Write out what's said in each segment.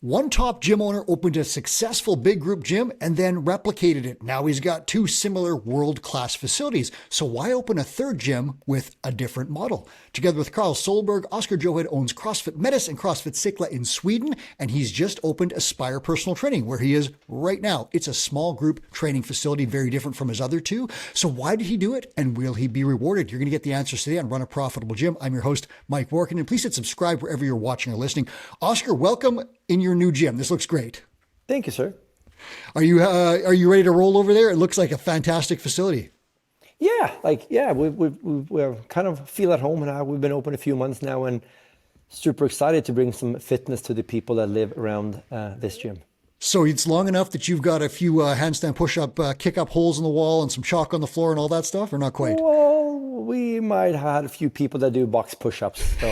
One top gym owner opened a successful big group gym and then replicated it. Now he's got two similar world-class facilities. So why open a third gym with a different model? Together with Carl Solberg, Oskar Johed owns CrossFit Medis and CrossFit Sickla in Sweden, and he's just opened Aspire Personal Training, where he is right now. It's a small group training facility, very different from his other two. So why did he do it, and will he be rewarded? You're going to get the answers today on Run a Profitable Gym. I'm your host, Mike Warkentin. Please hit subscribe wherever you're watching or listening. Oskar, welcome in your new gym. This looks great. Thank you, sir. Are you ready to roll over there? It looks like a fantastic facility. Yeah, we're kind of feel at home now. We've been open a few months now and super excited to bring some fitness to the people that live around this gym. So it's long enough that you've got a few handstand push-up, kick-up holes in the wall and some chalk on the floor and all that stuff, or not quite? Well, we might have had a few people that do box push-ups, so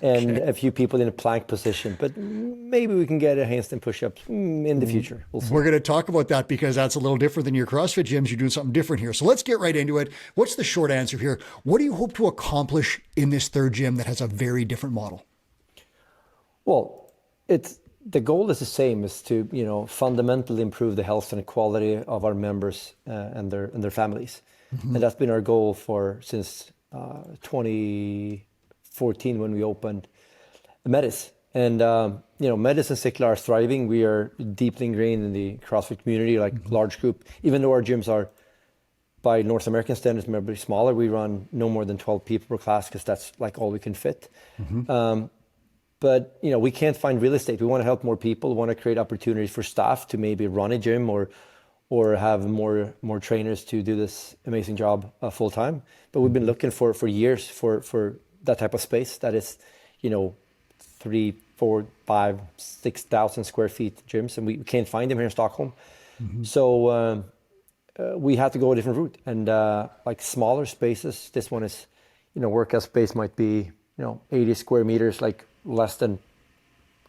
and a few people in a plank position, but maybe we can get a handstand push-up in the future. We're going to talk about that because that's a little different than your CrossFit gyms. You're doing something different here. So let's get right into it. What's the short answer here? What do you hope to accomplish in this third gym that has a very different model? Well, the goal is the same, is to fundamentally improve the health and quality of our members and their families. Mm-hmm. And that's been our goal since 2014 when we opened Medis. And Medis and Sickla are thriving. We are deeply ingrained in the CrossFit community, like large group. Even though our gyms are, by North American standards, maybe smaller, we run no more than 12 people per class because that's like all we can fit. Mm-hmm. But we can't find real estate. We want to help more people. We want to create opportunities for staff to maybe run a gym or have more trainers to do this amazing job full time. But we've been looking for years for that type of space that is 3, 4, 5, 6,000 square feet gyms, and we can't find them here in Stockholm. Mm-hmm. So we had to go a different route, and like smaller spaces. This one is workout space might be 80 square meters, like less than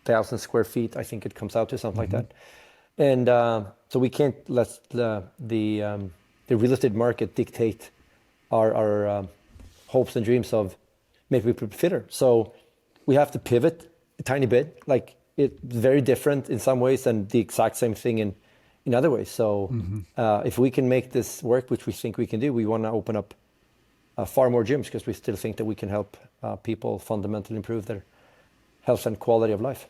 1,000 square feet, I think it comes out to something like that. And so we can't let the real estate market dictate our hopes and dreams of maybe we could fitter. So we have to pivot a tiny bit. Like it's very different in some ways and the exact same thing in other ways. So if we can make this work, which we think we can do, we want to open up far more gyms because we still think that we can help people fundamentally improve their health and quality of life.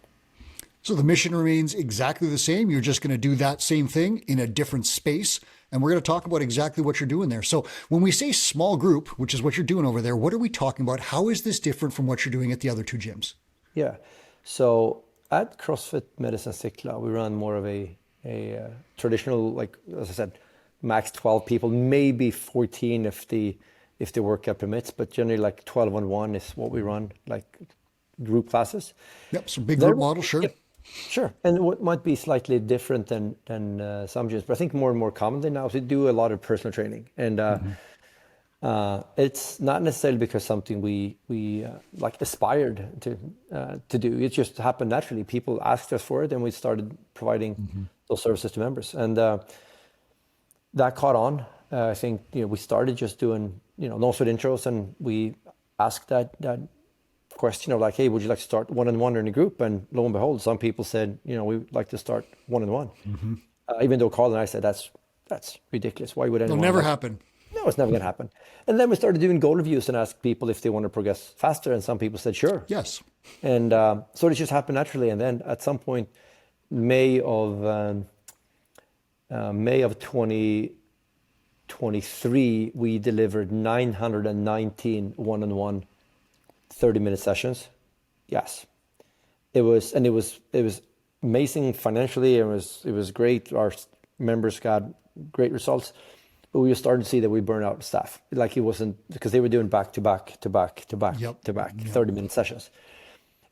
So the mission remains exactly the same. You're just going to do that same thing in a different space. And we're going to talk about exactly what you're doing there. So when we say small group, which is what you're doing over there, what are we talking about? How is this different from what you're doing at the other two gyms? Yeah. So at CrossFit Medis and Sickla, we run more of a traditional, like, as I said, max 12 people, maybe 14 if the workout permits, but generally like 12 on 1 is what we run, like group classes. Yep, so big group model, sure. Yep, sure, and what might be slightly different than some gyms, but I think more and more commonly now is we do a lot of personal training, and it's not necessarily because something we like aspired to do. It just happened naturally. People asked us for it, and we started providing those services to members, and that caught on. I think we started just doing no sweat intros, and we asked that question of like, hey, would you like to start one-on-one in a group? And lo and behold, some people said, we'd like to start one-on-one. Even though Carl and I said that's ridiculous. Why would anyone? It'll never happen. No, it's never going to happen. And then we started doing goal reviews and asked people if they want to progress faster, and some people said sure. Yes. And so it just happened naturally. And then at some point, May of 2023, we delivered 919 one-on-one 30-minute sessions. Yes, it was amazing financially. It was great. Our members got great results, but we started to see that we burn out staff. Like it wasn't because they were doing back to back 30-minute sessions,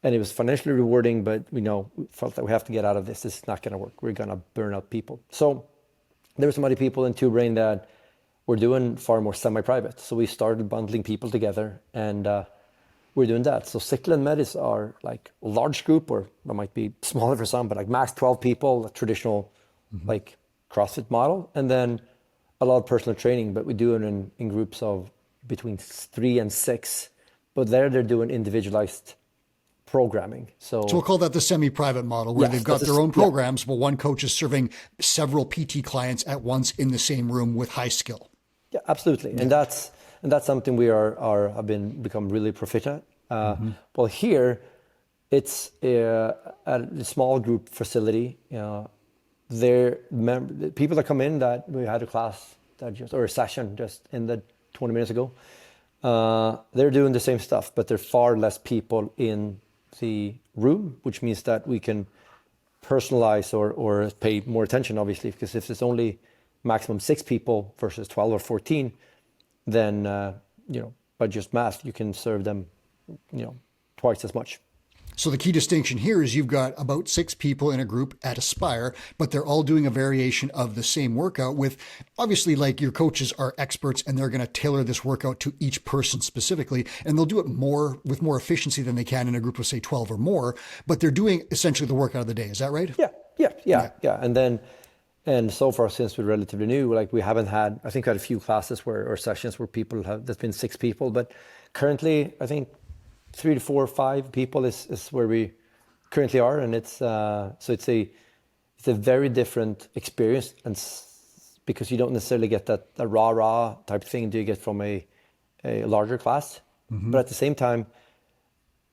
and it was financially rewarding. But we felt that we have to get out of this. This is not going to work. We're going to burn out people. So there were so many people in Two Brain that were doing far more semi-private. So we started bundling people together, and we're doing that. So Sickla and Medis are like a large group, or it might be smaller for some, but like max 12 people, a traditional like CrossFit model. And then a lot of personal training, but we do it in groups of between 3 and 6. But they're doing individualized programming. So we'll call that the semi-private model, where they've got their own programs, but one coach is serving several PT clients at once in the same room with high skill. Yeah, absolutely. And that's something we have become really proficient at. Well, here it's a small group facility. People that come in, that we had a class or a session just ended 20 minutes ago. They're doing the same stuff, but there are far less people in the room, which means that we can personalize or pay more attention, obviously, because if there's only maximum 6 people versus 12 or 14, then by just math, you can serve them twice as much. So the key distinction here is you've got about 6 people in a group at Aspire, but they're all doing a variation of the same workout with, obviously, like, your coaches are experts and they're going to tailor this workout to each person specifically, and they'll do it with more efficiency than they can in a group of, say, 12 or more, but they're doing essentially the workout of the day. Is that right? Yeah. And so far, since we're relatively new, like, we haven't had, I think we had a few classes or sessions where there's been 6 people, but currently I think 3 to 4 or 5 people is where we currently are, and it's a very different experience, and because you don't necessarily get that rah type thing do you get from a larger class, but at the same time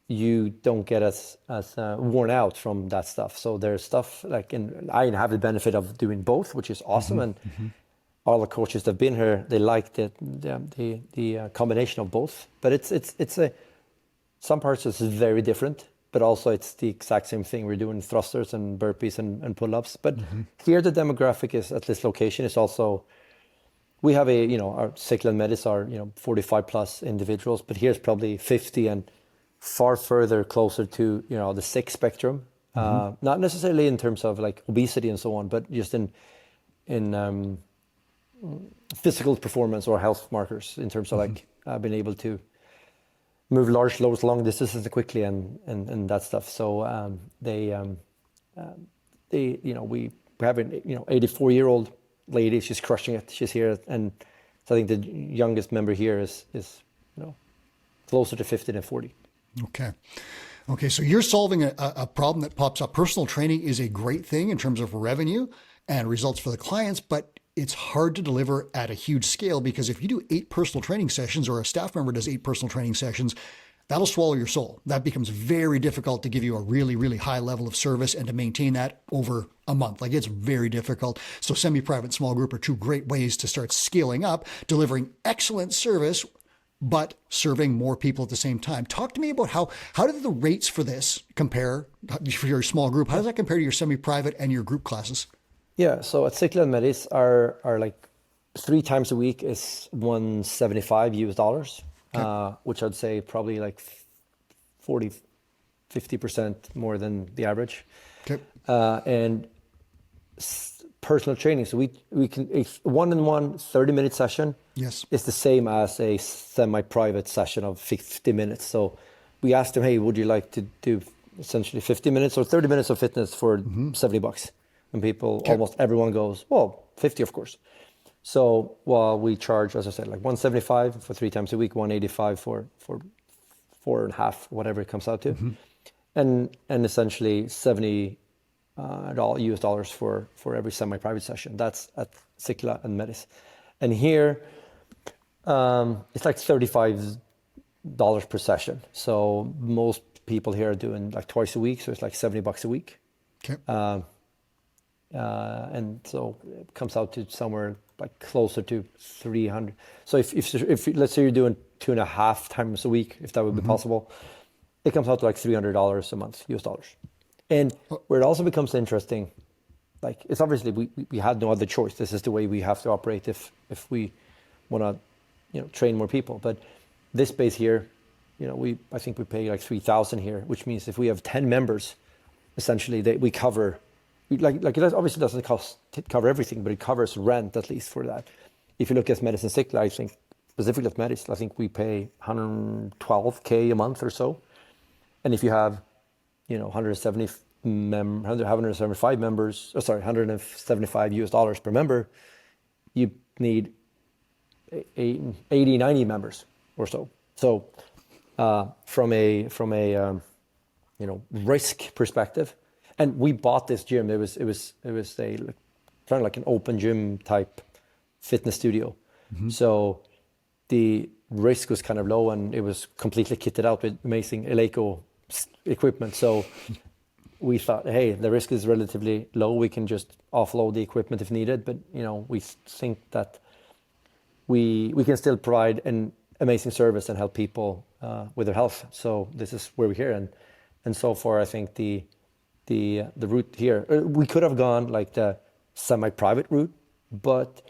you don't get as worn out from that stuff. So there's stuff like, and I have the benefit of doing both, which is awesome, and all the coaches that have been here, they like the combination of both. But it's some parts is very different, but also it's the exact same thing. We're doing thrusters and burpees and pull-ups. But here the demographic is, at this location, is also, we have our Sickle and Medis are 45 plus individuals, but here's probably 50 and far further closer to the 6 spectrum. Not necessarily in terms of like obesity and so on, but just in physical performance or health markers, in terms of like being able to move large loads long distances quickly and that stuff. So we have an 84-year-old lady. She's crushing it. She's here, and so I think the youngest member here is closer to 50 than 40. Okay. So you're solving a problem that pops up. Personal training is a great thing in terms of revenue and results for the clients, but it's hard to deliver at a huge scale, because if you do 8 personal training sessions, or a staff member does 8 personal training sessions, that'll swallow your soul. That becomes very difficult to give you a really, really high level of service and to maintain that over a month. Like, it's very difficult. So semi-private, small group are 2 great ways to start scaling up, delivering excellent service, but serving more people at the same time. Talk to me about how do the rates for this compare for your small group? How does that compare to your semi-private and your group classes? Yeah, so at Sickle and Medis, are like 3 times a week is $175, which I'd say probably like 40-50% more than the average. Okay. And personal training, so we can, a one-on-one 30-minute session is the same as a semi-private session of 50 minutes. So we asked them, hey, would you like to do essentially 50 minutes or 30 minutes of fitness for $70? And people, almost everyone goes, well, 50, of course. So we charge, as I said, like $175 for 3 times a week, $185 for 4.5, whatever it comes out to, and essentially $70 US dollars for every semi-private session. That's at Sickle and Medis. And here, it's like $35 per session. So most people here are doing like twice a week, so it's like $70 a week. Okay. And so it comes out to somewhere like closer to 300. So if let's say you're doing 2.5 times a week, if that would be possible, it comes out to like $300 a month, US dollars. And where it also becomes interesting, like, it's obviously we had no other choice. This is the way we have to operate if we want to train more people. But this base here, I think we pay like $3,000 here, which means if we have 10 members, essentially we cover. Like it obviously doesn't cover everything, but it covers rent at least for that. If you look at Medicine Sickle, I think specifically at Medis, I think we pay $112K a month or so. And if you have 175 members, $175 US dollars per member, you need 80, 90 members or so. So from a risk perspective. And we bought this gym. It was a kind of like an open gym type fitness studio. So the risk was kind of low, and it was completely kitted out with amazing Eleiko equipment. So we thought, hey, the risk is relatively low. We can just offload the equipment if needed. But we think that we can still provide an amazing service and help people with their health. So this is where we're here. And so far, I think the route here, we could have gone like the semi-private route, but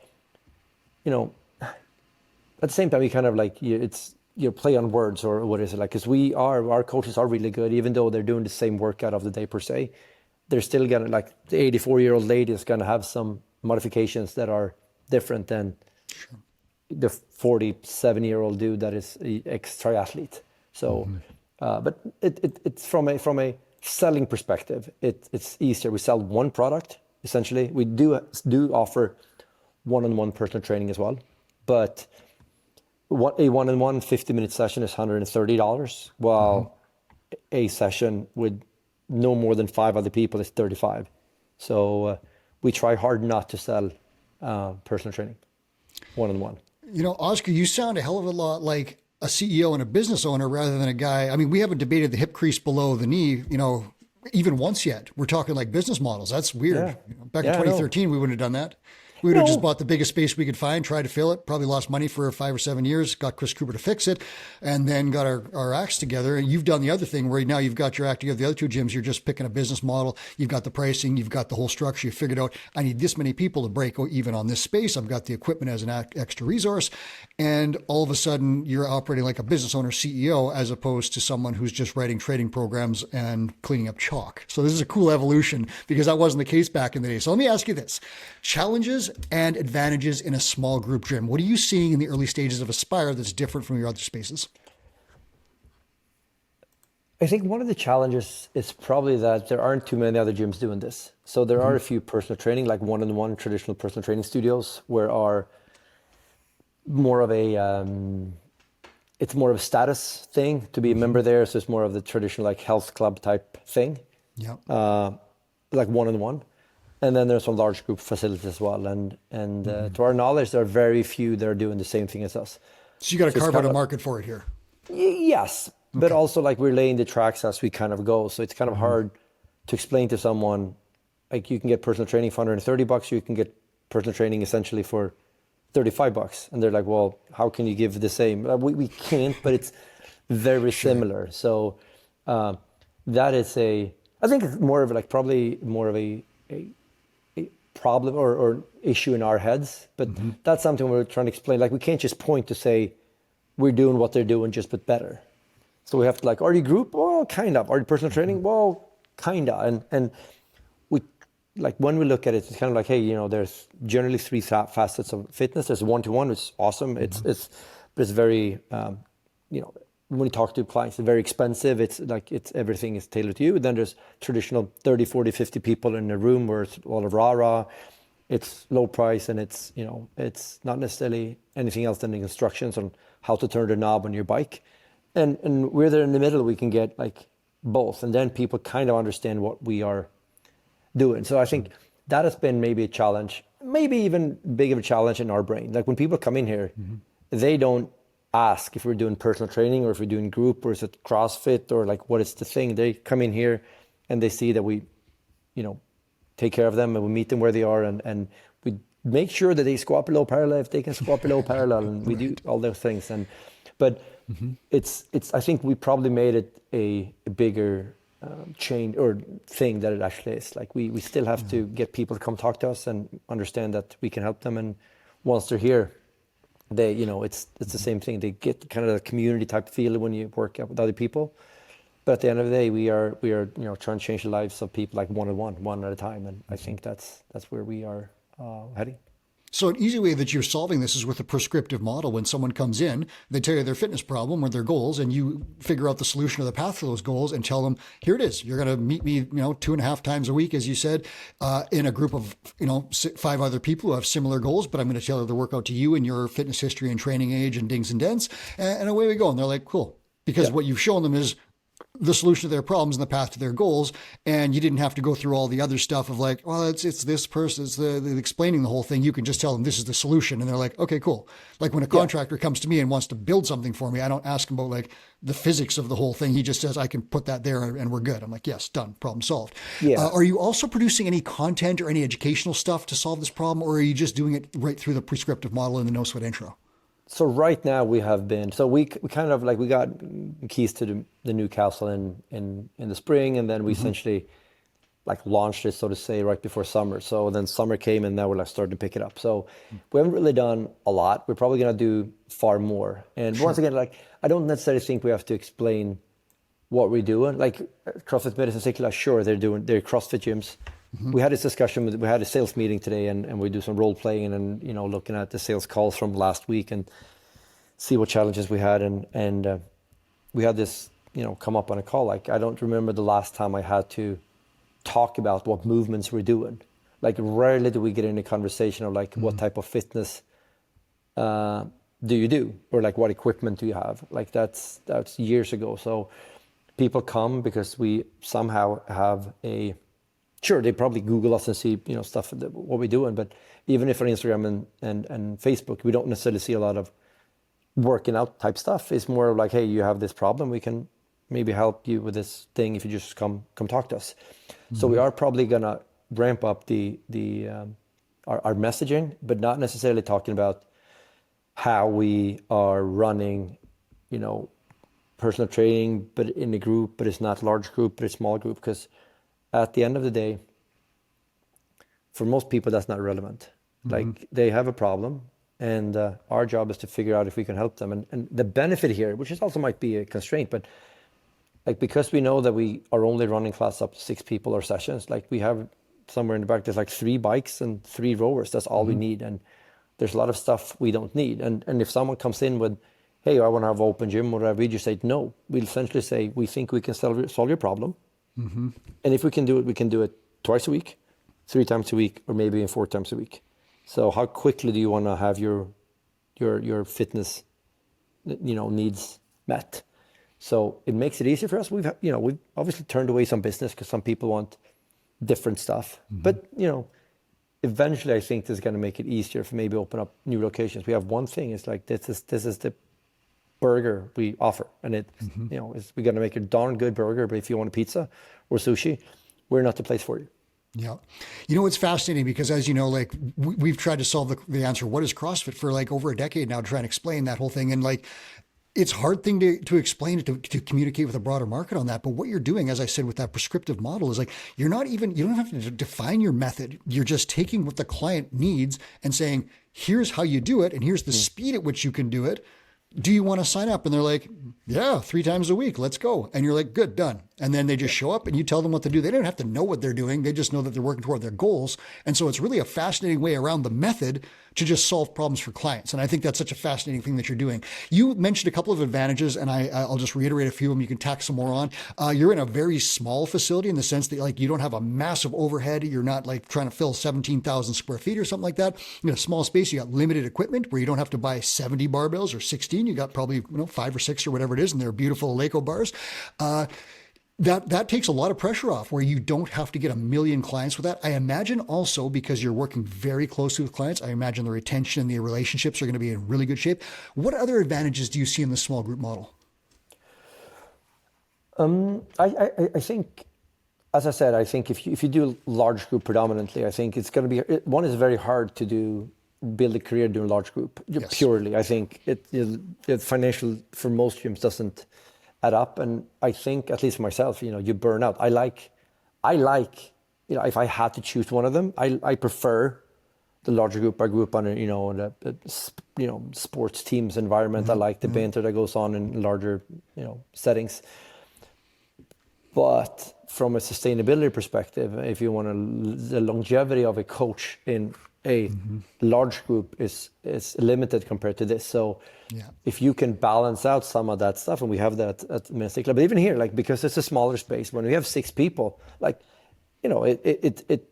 at the same time, you kind of like it's play on words, or what is it like? Because our coaches are really good, even though they're doing the same workout of the day per se. They're still gonna, like, the 84-year-old lady is gonna have some modifications that are different than the 47-year-old dude that is an ex-triathlete. So, but it's from a selling perspective, it's easier. We sell one product essentially. We do offer one-on-one personal training as well, but a one-on-one 50-minute session is $130, while a session with no more than 5 other people is $35. So we try hard not to sell personal training one-on-one. Oskar, you sound a hell of a lot like a CEO and a business owner rather than a guy. I mean, we haven't debated the hip crease below the knee, even once yet. We're talking like business models. That's weird. Yeah. Back in 2013, we wouldn't have done that. We would have just bought the biggest space we could find, tried to fill it, probably lost money for 5 or 7 years, got Chris Cooper to fix it, and then got our acts together. And you've done the other thing where now you've got your act together. The other 2 gyms, you're just picking a business model. You've got the pricing. You've got the whole structure. You figured out, I need this many people to break even on this space. I've got the equipment as an extra resource. And all of a sudden, you're operating like a business owner, CEO, as opposed to someone who's just writing trading programs and cleaning up chalk. So this is a cool evolution, because that wasn't the case back in the day. So let me ask you this. Challenges and advantages in a small group gym. What are you seeing in the early stages of Aspire that's different from your other spaces? I think one of the challenges is probably that there aren't too many other gyms doing this. So there are a few personal training, like one-on-one traditional personal training studios, where are more of a it's more of a status thing to be a member there. So it's more of the traditional like health club type thing, like one-on-one. And then there's some large group facilities as well. And to our knowledge, there are very few that are doing the same thing as us. So you got to carve out a market for it here. Yes, but also like we're laying the tracks as we kind of go. So it's kind of hard to explain to someone, like you can get personal training for $130, you can get personal training essentially for $35. And they're like, well, how can you give the same? We can't, but it's very similar. So that is I think it's more of like probably more of a problem or issue in our heads, but that's something we're trying to explain. Like we can't just point to say we're doing what they're doing, just but better. So we have to like, are you group? Well, kind of. Are you personal training? Well, kind of. And we like when we look at it, it's kind of like, hey, there's generally 3 facets of fitness. There's one-to-one, which is awesome. But it's very when you talk to clients, it's very expensive. It's like everything is tailored to you. Then there's traditional 30, 40, 50 people in a room where it's all of rah-rah. It's low price, and it's not necessarily anything else than the instructions on how to turn the knob on your bike. And we're there in the middle. We can get like both. And then people kind of understand what we are doing. So I think that has been maybe a challenge, maybe even big of a challenge in our brain. Like when people come in here, they don't ask if we're doing personal training or if we're doing group or is it CrossFit or like what is the thing. They come in here and they see that we, take care of them and we meet them where they are and we make sure that they squat below parallel if they can squat below parallel and we do all those things. But it's I think we probably made it a bigger change or thing that it actually is. Like we still have to get people to come talk to us and understand that we can help them, and once they're here, they, it's the same thing. They get kind of a community type feel when you work out with other people. But at the end of the day, we are trying to change the lives of people like one at a time. And I think that's where we are heading. So an easy way that you're solving this is with a prescriptive model. When someone comes in, they tell you their fitness problem or their goals, and you figure out the solution or the path to those goals and tell them, here it is. You're going to meet me, 2.5 times a week, as you said, in a group of, 5 other people who have similar goals, but I'm going to tailor the workout to you and your fitness history and training age and dings and dents. And away we go. And they're like, cool. Because what you've shown them is the solution to their problems and the path to their goals. And you didn't have to go through all the other stuff of like, well, it's this person, it's the explaining the whole thing. You can just tell them this is the solution. And they're like, okay, cool. Like when a contractor comes to me and wants to build something for me, I don't ask him about like the physics of the whole thing. He just says, I can put that there and we're good. I'm like, yes, done, problem solved. Yeah. Are you also producing any content or any educational stuff to solve this problem? Or are you just doing it right through the prescriptive model in the No Sweat intro? So right now we have been, so we kind of like, we got keys to the new castle in the spring, and then we essentially like launched it, so to say, right before summer. So then summer came and now we're like starting to pick it up. So we haven't really done a lot. We're probably going to do far more. And once again, like, I don't necessarily think we have to explain what we're doing. Like CrossFit Medicine Secular, sure, they're CrossFit gyms. We had this discussion, we had a sales meeting today, and we do some role playing and you know, looking at the sales calls from last week and see what challenges we had. And we had this, you know, come up on a call. Like, I don't remember the last time I had to talk about what movements we're doing. Like, rarely do we get in a conversation of like, what type of fitness do you do? Or like, what equipment do you have? Like, that's years ago. So people come because we somehow have sure, they probably Google us and see, you know, stuff, what we're doing. But even if on Instagram and Facebook, we don't necessarily see a lot of working out type stuff. It's more like, hey, you have this problem, we can maybe help you with this thing if you just come talk to us. So we are probably gonna ramp up our messaging, but not necessarily talking about how we are running, you know, personal training, but in a group, but it's not large group, but it's small group, because at the end of the day, for most people, that's not relevant. Like, they have a problem, and our job is to figure out if we can help them. And the benefit here, which is also might be a constraint, but like, because we know that we are only running class up to 6 people or sessions, like we have somewhere in the back, there's like 3 bikes and 3 rowers. That's all we need. And there's a lot of stuff we don't need. And if someone comes in with, hey, I want to have open gym or whatever, we just say no. We'll essentially say, we think we can solve your problem. And if we can do it twice a week, 3 times a week, or maybe 4 times a week. So how quickly do you want to have your fitness, you know, needs met? So it makes it easier for us. We've obviously turned away some business because some people want different stuff. But, you know, eventually I think this is going to make it easier for maybe open up new locations. We have one thing, it's like, this is the burger we offer, and it you know, we're going to make a darn good burger, but if you want a pizza or sushi, we're not the place for you. Yeah. You know, it's fascinating because, as you know, like we've tried to solve the answer, what is CrossFit, for like over a decade now, to try and explain that whole thing. And like, it's a hard thing to explain it, to communicate with a broader market on that. But what you're doing, as I said, with that prescriptive model is like, you don't have to define your method. You're just taking what the client needs and saying, here's how you do it. And here's the speed at which you can do it. Do you want to sign up? And they're like, yeah, 3 times a week, let's go. And you're like, good, done. And then they just show up and you tell them what to do. They don't have to know what they're doing. They just know that they're working toward their goals. And so it's really a fascinating way around the method to just solve problems for clients. And I think that's such a fascinating thing that you're doing. You mentioned a couple of advantages, and I'll just reiterate a few of them. You can tack some more on. You're in a very small facility in the sense that like you don't have a massive overhead. You're not like trying to fill 17,000 square feet or something like that. In a small space, you got limited equipment where you don't have to buy 70 barbells or 16. You got probably 5 or 6 or whatever it is, and they're beautiful Eleiko bars. That takes a lot of pressure off, where you don't have to get a million clients with that. I imagine also, because you're working very closely with clients, I imagine the retention and the relationships are going to be in really good shape. What other advantages do you see in the small group model? I think, as I said, I think if you do large group predominantly, I think it's going to be, one is very hard to build a career doing large group. Yes. Purely. I think it financial for most gyms doesn't add up. And I think, at least for myself, you know, you burn out. I like, you know, if I had to choose one of them, I prefer the larger group. I grew up on a sports teams environment. I like the banter that goes on in larger, you know, settings. But from a sustainability perspective, if you want the longevity of a coach in a large group is limited compared to this. So if you can balance out some of that stuff, and we have that at Mystic Club, but even here, like, because it's a smaller space, when we have 6 people, like, you know, it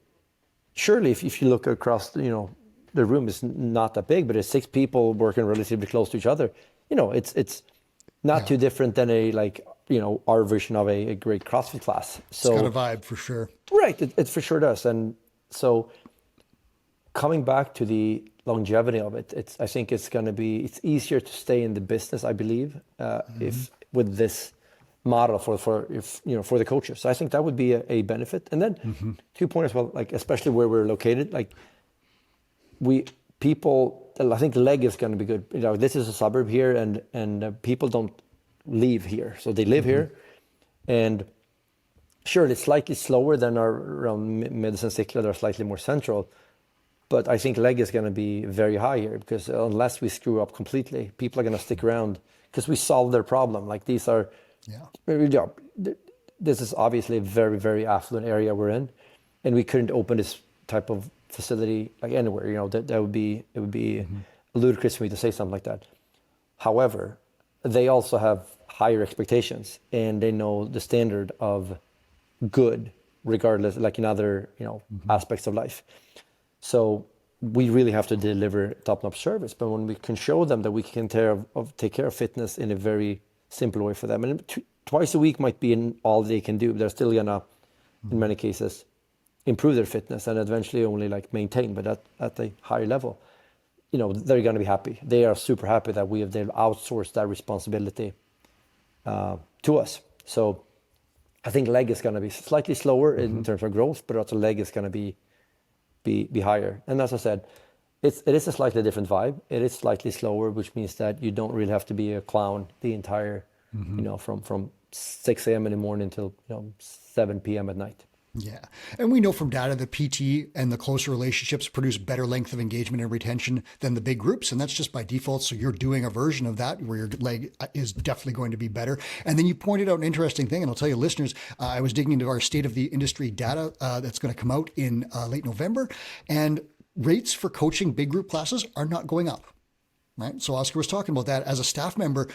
surely if you look across, you know, the room is not that big, but it's 6 people working relatively close to each other. You know, it's not too different than a like our vision of a great CrossFit class. It's got a vibe for sure. Right, it for sure does. And so coming back to the longevity of it, I think it's easier to stay in the business, I believe, if with this model for the coaches. So I think that would be a benefit. And then to your point as well, like especially where we're located, like I think leg is going to be good. This is a suburb here, and people don't leave here, so they live here, and sure, it's slightly slower than around Medicine Sickla. They're slightly more central, but I think leg is going to be very high here because unless we screw up completely, people are going to stick around because we solve their problem. Like these are, this is obviously a very, very affluent area we're in, and we couldn't open this type of facility like anywhere. It would be ludicrous for me to say something like that. However, they also have higher expectations, and they know the standard of good, regardless, like in other aspects of life. So we really have to deliver top-notch service. But when we can show them that we can take care of fitness in a very simple way for them, and twice a week might be all they can do, they're still gonna, in many cases, improve their fitness and eventually only like maintain, but at a higher level. They're going to be happy. They are super happy that they've outsourced that responsibility to us. So I think leg is going to be slightly slower in terms of growth, but also leg is going to be higher. And as I said, it is a slightly different vibe. It is slightly slower, which means that you don't really have to be a clown the entire, from 6 a.m. in the morning till 7 p.m. at night. Yeah. And we know from data that PT and the closer relationships produce better length of engagement and retention than the big groups. And that's just by default. So you're doing a version of that where your leg is definitely going to be better. And then you pointed out an interesting thing, and I'll tell you listeners, I was digging into our state of the industry data that's going to come out in late November, and rates for coaching big group classes are not going up. Right. So Oskar was talking about that as a staff member.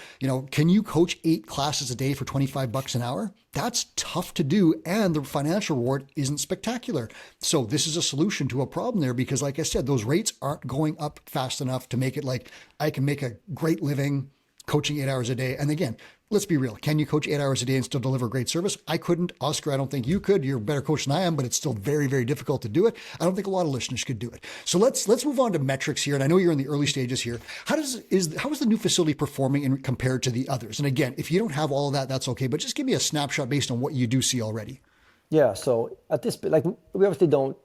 Can you coach 8 classes a day for $25 an hour? That's tough to do. And the financial reward isn't spectacular. So this is a solution to a problem there, because like I said, those rates aren't going up fast enough to make it like I can make a great living coaching 8 hours a day. And again, let's be real. Can you coach 8 hours a day and still deliver great service? I couldn't. Oskar, I don't think you could. You're a better coach than I am, but it's still very, very difficult to do it. I don't think a lot of listeners could do it. So let's move on to metrics here. And I know you're in the early stages here. How is the new facility performing compared to the others? And again, if you don't have all of that, that's okay. But just give me a snapshot based on what you do see already. Yeah. So at this, like we obviously don't,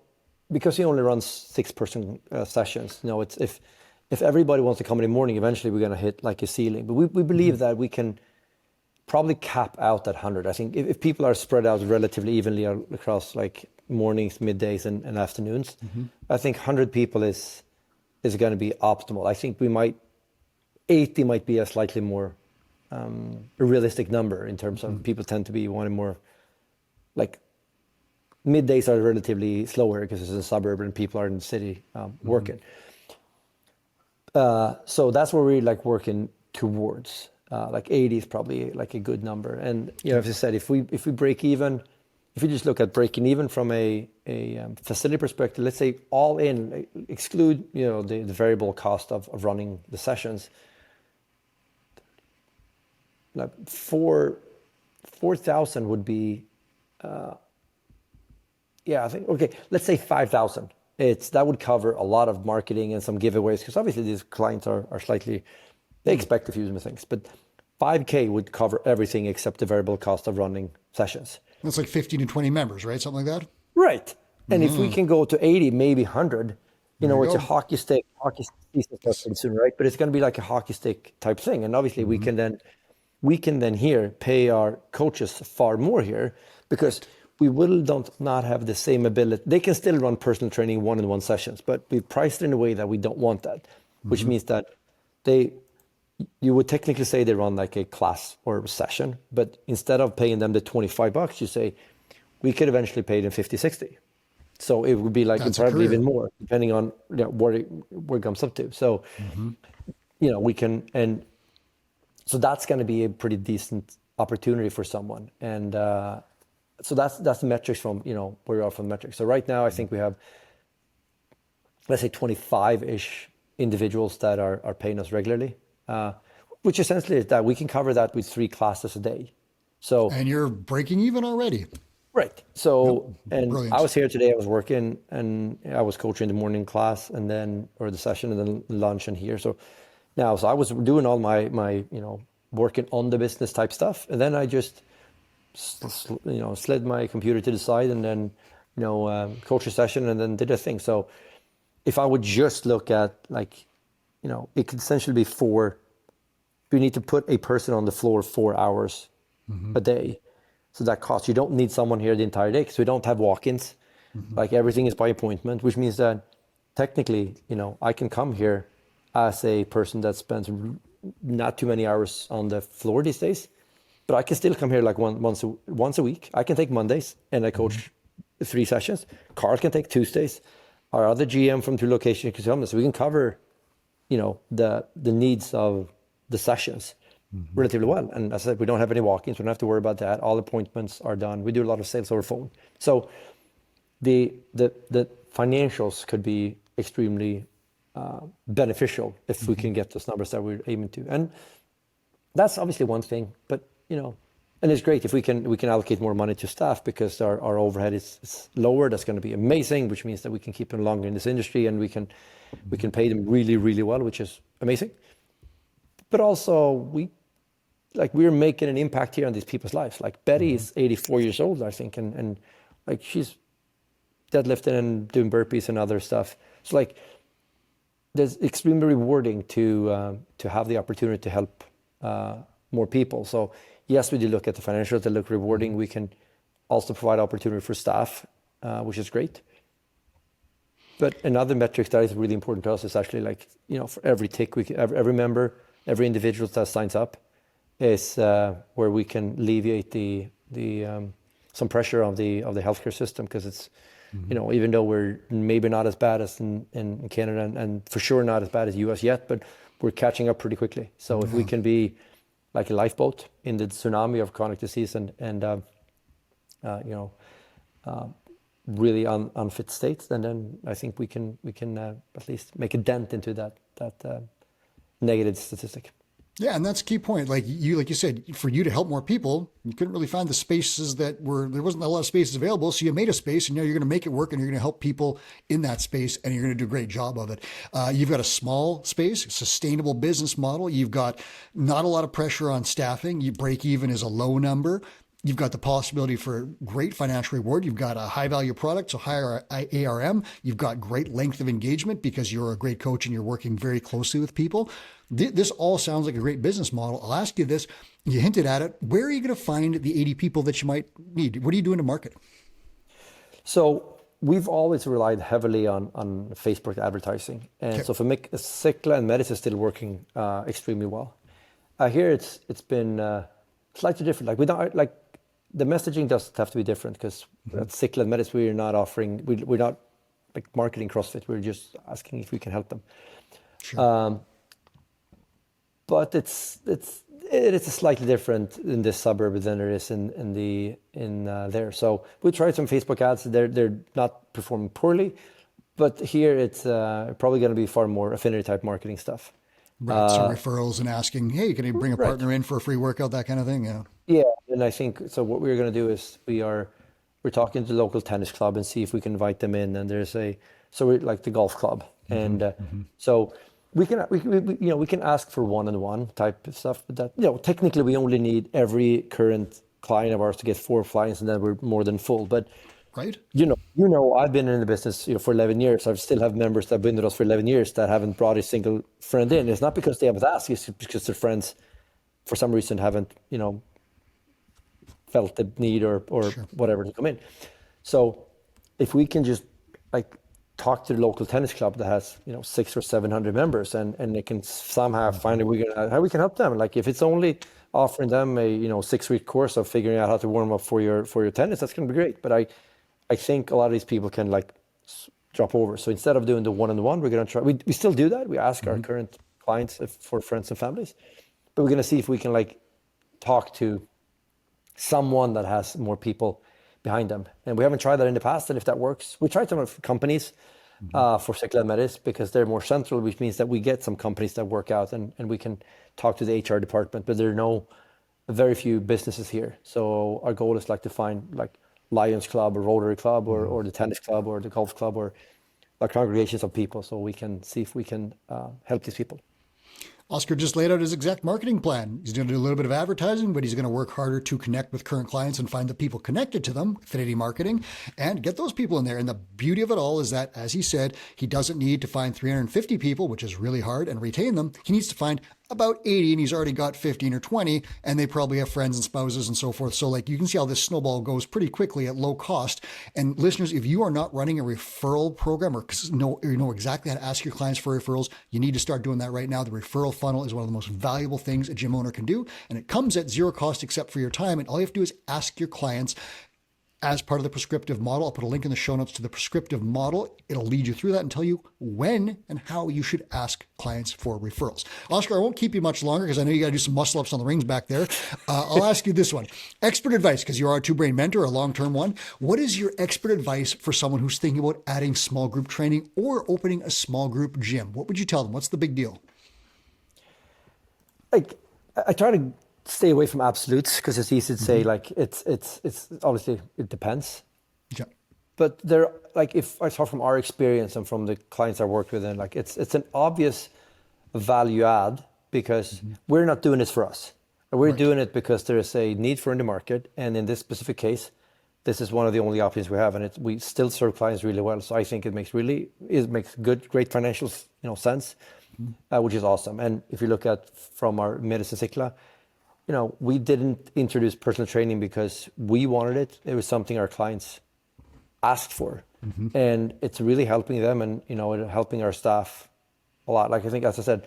because he only runs 6-person sessions. It's if everybody wants to come in the morning, eventually we're going to hit like a ceiling. But we believe that we can probably cap out at 100. I think if people are spread out relatively evenly across like mornings, middays, and afternoons, I think 100 people is going to be optimal. I think 80 might be a slightly more realistic number in terms of people tend to be wanting more, like middays are relatively slower because it's a suburb and people are in the city working. So that's where we're like working towards. Like 80 is probably like a good number. And as I said, if we break even, if you just look at breaking even from a facility perspective, let's say all in, exclude the variable cost of running the sessions, like 4,000 would be, I think, okay, let's say 5,000. That would cover a lot of marketing and some giveaways, because obviously these clients are slightly, they expect a few things, but 5K would cover everything except the variable cost of running sessions. That's like 15 to 20 members, right? Something like that? Right. And if we can go to 80, maybe 100, it's a hockey stick season starts pretty soon, right? But it's going to be like a hockey stick type thing. And obviously we can then here pay our coaches far more here, because we don't not have the same ability. They can still run personal training one-on-one sessions, but we've priced it in a way that we don't want that, which means that you would technically say they run like a class or a session, but instead of paying them the $25, you say we could eventually pay them 50, 60. So it would be like probably even more, depending on where it comes up to. So, we can, and so that's going to be a pretty decent opportunity for someone. And so that's the metrics from, where we are from metrics. So right now, I think we have, let's say 25-ish individuals that are paying us regularly. Which essentially is that we can cover that with 3 classes a day. So And you're breaking even already. right. So, and Brilliant. I was here today, I was working and I was coaching the morning class and then, or the session and then lunch and here. So now, so I was doing all my, working on the business type stuff. And then I just, slid my computer to the side and then, coach a session and then did a thing. So if I would just look at like, it could essentially be you need to put a person on the floor 4 hours a day. So that costs, you don't need someone here the entire day because we don't have walk-ins. Like everything is by appointment, which means that technically, I can come here as a person that spends not too many hours on the floor these days, but I can still come here like once a week. I can take Mondays and I coach 3 sessions. Carl can take Tuesdays. Our other GM from 2 locations can come, so we can cover, the needs of the sessions relatively well. And as I said, we don't have any walk-ins. We don't have to worry about that. All appointments are done. We do a lot of sales over phone. So the financials could be extremely beneficial if we can get those numbers that we're aiming to. And that's obviously one thing, but and it's great if we can allocate more money to staff because our overhead is lower. That's going to be amazing, which means that we can keep them longer in this industry and we can pay them really, really well, which is amazing. But also we're making an impact here on these people's lives. Like Betty is 84 years old, I think, and like she's deadlifting and doing burpees and other stuff. So like there's extremely rewarding to have the opportunity to help more people. So yes, we do look at the financials that look rewarding. We can also provide opportunity for staff, which is great. But another metric that is really important to us is actually like, for every tick, every member, every individual that signs up is where we can alleviate the some pressure of the healthcare system, because it's, even though we're maybe not as bad as in Canada and for sure not as bad as US yet, but we're catching up pretty quickly. So if we can be like a lifeboat in the tsunami of chronic disease and really unfit states, then I think we can at least make a dent into that negative statistic. Yeah, and that's a key point. Like you said, for you to help more people, you couldn't really find the spaces there wasn't a lot of spaces available. So you made a space, and now you're going to make it work, and you're going to help people in that space, and you're going to do a great job of it. You've got a small space, sustainable business model. You've got not a lot of pressure on staffing. You break even is a low number. You've got the possibility for great financial reward. You've got a high value product, so higher ARM. You've got great length of engagement because you're a great coach and you're working very closely with people. This all sounds like a great business model. I'll ask you this. You hinted at it. Where are you going to find the 80 people that you might need? What are you doing to market? So we've always relied heavily on Facebook advertising. And so for Cicla and Medis is still working extremely well. Here it's been slightly different. Like we don't like the messaging does have to be different because at Cicla and Medis we're not offering, we're not like marketing CrossFit. We're just asking if we can help them. Sure. But it is slightly different in this suburb than there is in there. So we tried some Facebook ads. They're not performing poorly, but here it's probably going to be far more affinity type marketing stuff. Right. So referrals and asking, hey, can you bring a partner in for a free workout, that kind of thing? Yeah. Yeah, and I think so. What we're going to do is we're talking to the local tennis club and see if we can invite them in. And we're like the golf club, and so. We can ask for one-on-one type of stuff, but that technically we only need every current client of ours to get 4 clients, and then we're more than full. But right, I've been in the business for 11 years. I still have members that have been with us for 11 years that haven't brought a single friend in. It's not because they haven't asked; it's because their friends, for some reason, haven't felt the need or sure. whatever to come in. So if we can just talk to the local tennis club that has 600 or 700 members and they can somehow find how we can help them. Like if it's only offering them a 6-week course of figuring out how to warm up for your tennis, that's going to be great. But I think a lot of these people can drop over. So instead of doing the one-on-one, we're going to try. We still do that. We ask our current clients for friends and families, but we're going to see if we can talk to someone that has more people behind them. And we haven't tried that in the past, and if that works, we tried some of companies for Cicla and Medis because they're more central, which means that we get some companies that work out and we can talk to the HR department, but there are no very few businesses here. So our goal is like to find like Lions Club or Rotary Club or the tennis club or the golf club or like congregations of people, so we can see if we can help these people. Oskar just laid out his exact marketing plan. He's going to do a little bit of advertising, but he's going to work harder to connect with current clients and find the people connected to them, affinity marketing, and get those people in there. And the beauty of it all is that, as he said, he doesn't need to find 350 people, which is really hard, and retain them. He needs to find about 80, and he's already got 15 or 20, and they probably have friends and spouses and so forth. So like you can see how this snowball goes pretty quickly at low cost. And listeners, if you are not running a referral program or know exactly how to ask your clients for referrals, you need to start doing that right now. The referral funnel is one of the most valuable things a gym owner can do, and it comes at zero cost except for your time. And all you have to do is ask your clients as part of the prescriptive model. I'll put a link in the show notes to the prescriptive model. It'll lead you through that and tell you when and how you should ask clients for referrals. Oskar, I won't keep you much longer because I know you got to do some muscle ups on the rings back there. I'll ask you this one. Expert advice, because you are a two-brain mentor, a long-term one. What is your expert advice for someone who's thinking about adding small group training or opening a small group gym? What would you tell them? What's the big deal? Like, I try to stay away from absolutes because it's easy to say like it's obviously it depends. Yeah. But there, like if I talk from our experience and from the clients I work with, and like it's an obvious value add because we're not doing this for us. We're doing it because there is a need for in the market, and in this specific case, this is one of the only options we have, and we still serve clients really well. So I think it makes great financial sense, which is awesome. And if you look at from our Medicine Cykla, we didn't introduce personal training because we wanted it. It was something our clients asked for. And it's really helping them and, helping our staff a lot. Like I think, as I said,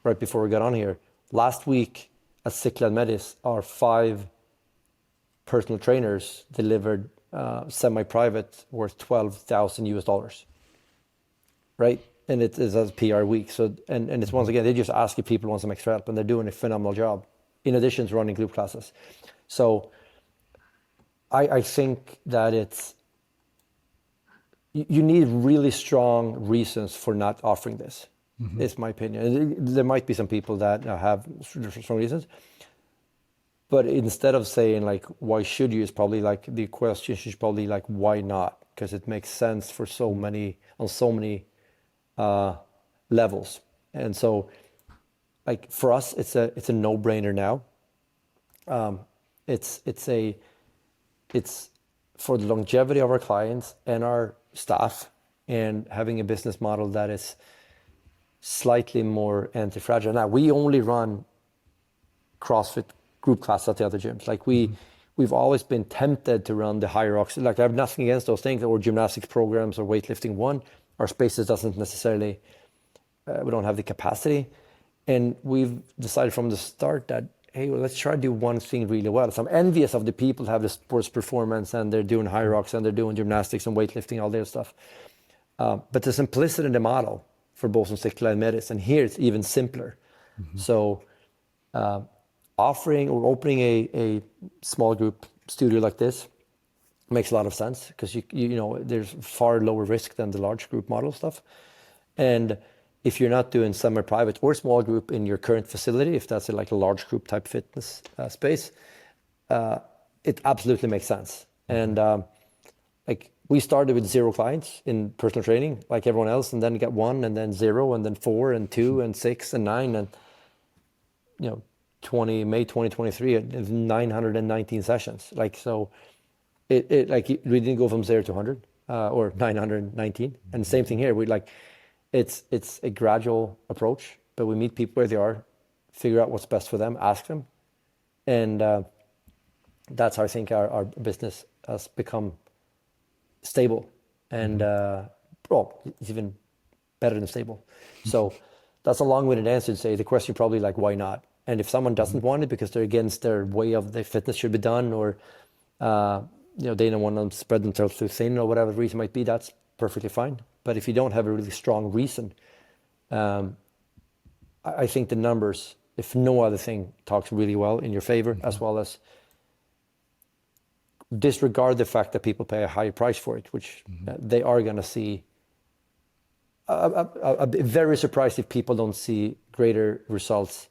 right before we got on here, last week at Cykla and Medis, our 5 personal trainers delivered semi-private worth $12,000 US, right? And it is a PR week. So, and it's once again, they just ask if people want some extra help, and they're doing a phenomenal job in addition to running group classes. So I think that you need really strong reasons for not offering this. It's my opinion. There might be some people that have strong reasons, but instead of saying like, why should you, is probably like the question is probably like, why not? Because it makes sense for on so many levels. And so like for us, it's a no-brainer now. It's for the longevity of our clients and our staff, and having a business model that is slightly more anti-fragile. Now we only run CrossFit group classes at the other gyms. Like we've always been tempted to run the hierarchy. Like I have nothing against those things, or gymnastics programs or weightlifting one. Our spaces doesn't necessarily, we don't have the capacity. And we've decided from the start that, hey, well, let's try to do one thing really well. So I'm envious of the people who have the sports performance and they're doing hierarchy and they're doing gymnastics and weightlifting, all their stuff. But the simplicity in the model for both on Cykla and Medis, and here it's even simpler. So offering or opening a small group studio like this makes a lot of sense because there's far lower risk than the large group model stuff. And if you're not doing semi-private or small group in your current facility, if that's like a large group type fitness space, it absolutely makes sense. And like we started with 0 clients in personal training, like everyone else, and then got 1, and then 0, and then 4, and 2, and 6, and 9, and May 2023, 919 sessions. Like so, it like we didn't go from 0 to 100 or 919, and the same thing here. We like. It's a gradual approach, but we meet people where they are, figure out what's best for them, ask them. And that's how I think our business has become stable. And, it's even better than stable. So that's a long-winded answer to say the question probably like, why not? And if someone doesn't want it because they're against their way of the fitness should be done, or, they don't want to spread themselves too thin or whatever the reason might be, that's perfectly fine. But if you don't have a really strong reason, I think the numbers, if no other thing, talks really well in your favor, as well as disregard the fact that people pay a higher price for it, which they are going to see. I'd be very surprised if people don't see greater results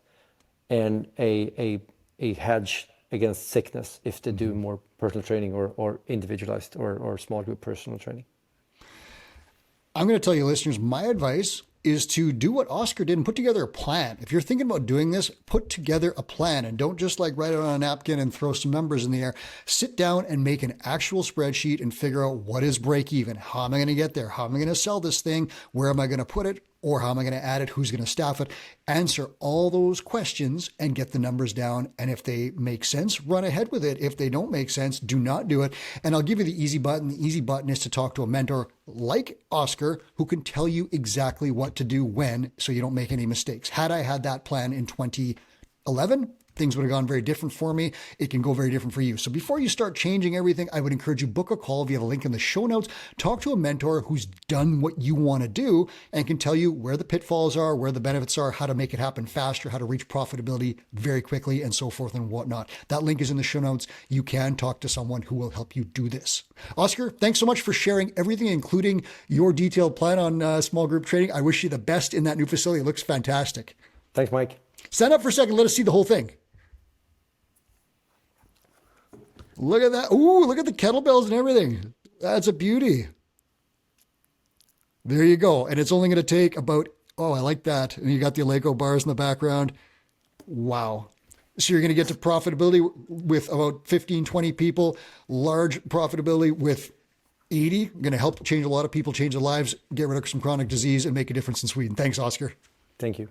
and a a hedge against sickness if they do more personal training or individualized or small group personal training. I'm going to tell you, listeners, my advice is to do what Oskar did and put together a plan. If you're thinking about doing this, put together a plan and don't just like write it on a napkin and throw some numbers in the air. Sit down and make an actual spreadsheet and figure out what is break even. How am I going to get there? How am I going to sell this thing? Where am I going to put it? Or how am I going to add it? Who's going to staff it? Answer all those questions and get the numbers down. And if they make sense, run ahead with it. If they don't make sense, do not do it. And I'll give you the easy button. The easy button is to talk to a mentor like Oskar, who can tell you exactly what to do when, so you don't make any mistakes. Had I had that plan in 2011, things would have gone very different for me. It can go very different for you. So before you start changing everything, I would encourage you, book a call via the link in the show notes. Talk to a mentor who's done what you want to do and can tell you where the pitfalls are, where the benefits are, how to make it happen faster, how to reach profitability very quickly, and so forth and whatnot. That link is in the show notes. You can talk to someone who will help you do this. Oskar, thanks so much for sharing everything, including your detailed plan on small group training. I wish you the best in that new facility. It looks fantastic. Thanks, Mike. Stand up for a second. Let us see the whole thing. Look at that. Ooh, look at the kettlebells and everything. That's a beauty. There you go. And it's only going to take about, I like that. And you got the Lego bars in the background. Wow. So you're going to get to profitability with about 15, 20 people, large profitability with 80. Going to help change a lot of people, change their lives, get rid of some chronic disease, and make a difference in Sweden. Thanks, Oskar. Thank you.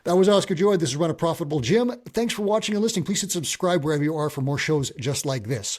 That was Oskar Johed. This is Run a Profitable Gym. Thanks for watching and listening. Please hit subscribe wherever you are for more shows just like this.